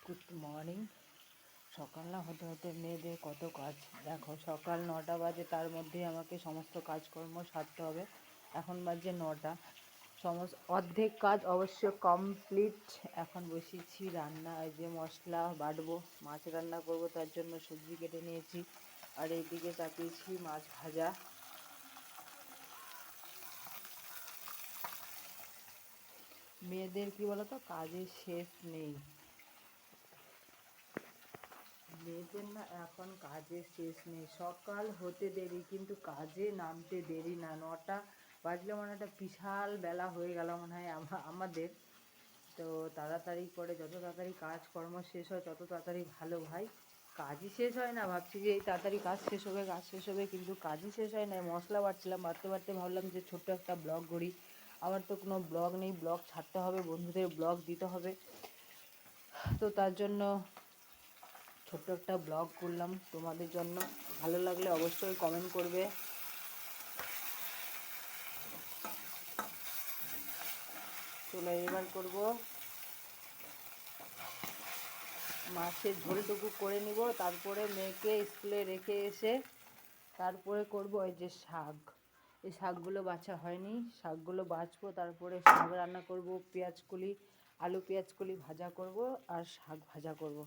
Good morning. সকাল না হতে হতে মেয়েদের কত কাজ দেখো, সকাল 9টা বাজে, তার মধ্যে আমাকে সমস্ত কাজকর্ম সারতে হবে। এখন বাজে 9টা, অর্ধেক কাজ অবশ্য কমপ্লিট। এখন বসিয়েছি রান্না, এই যে মশলা বাটবো, মাছ রান্না করব, তার জন্য সবজি কেটে নিয়েছি। আর এইদিকে চাপিয়েছি মাছ ভাজা। মেয়েদের কি বলতো, কাজের শেষ নেই। মেয়েদের না এখন কাজের শেষ নেই। সকাল হতে দেরি কিন্তু কাজে নামতে দেরি না। 9টা বাজলে মানে একটা বিশাল বেলা হয়ে গেল মনে হয় আমাদের। তো তাড়াতাড়ি করে যত তাড়াতাড়ি কাজকর্ম শেষ হয় তত তাড়াতাড়ি ভালো ভাই। কাজই শেষ হয় না, ভাবছি যে এই তাড়াতাড়ি কাজ শেষ হবে কাজ শেষ হবে, কিন্তু কাজই শেষ হয় না। মশলা বাটছিলাম, বাটতে বাটতে ভাবলাম যে ছোট্ট একটা ব্লগ করি। আমার তো কোনো ব্লগ নেই, ব্লগ ছাড়তে হবে, বন্ধুদের ব্লগ দিতে হবে। তো তার জন্য ছোট্ট একটা ব্লগ করলাম তোমাদের জন্য। ভালো লাগলে অবশ্যই কমেন্ট করবে। চলো এবার করব মাছের ঝোলটুকু করে নিব, তারপরে মেয়েকে স্কুলে রেখে এসে তারপরে করব এই যে শাক। এই শাকগুলো বাছা হয়নি, শাকগুলো বাছবো, তারপরে শাক রান্না করব। পেঁয়াজকলি, আলু পেঁয়াজকলি ভাজা করব আর শাক ভাজা করব।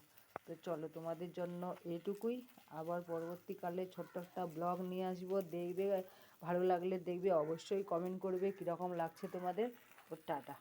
তো চলো তোমাদের জন্য এটুকুই। আবার পরবর্তীকালে ছোট্ট একটা ব্লগ নিয়ে আসবো, দেখবে। ভালো লাগলে দেখবে, অবশ্যই কমেন্ট করবে কীরকম লাগছে তোমাদের। ও টাটা।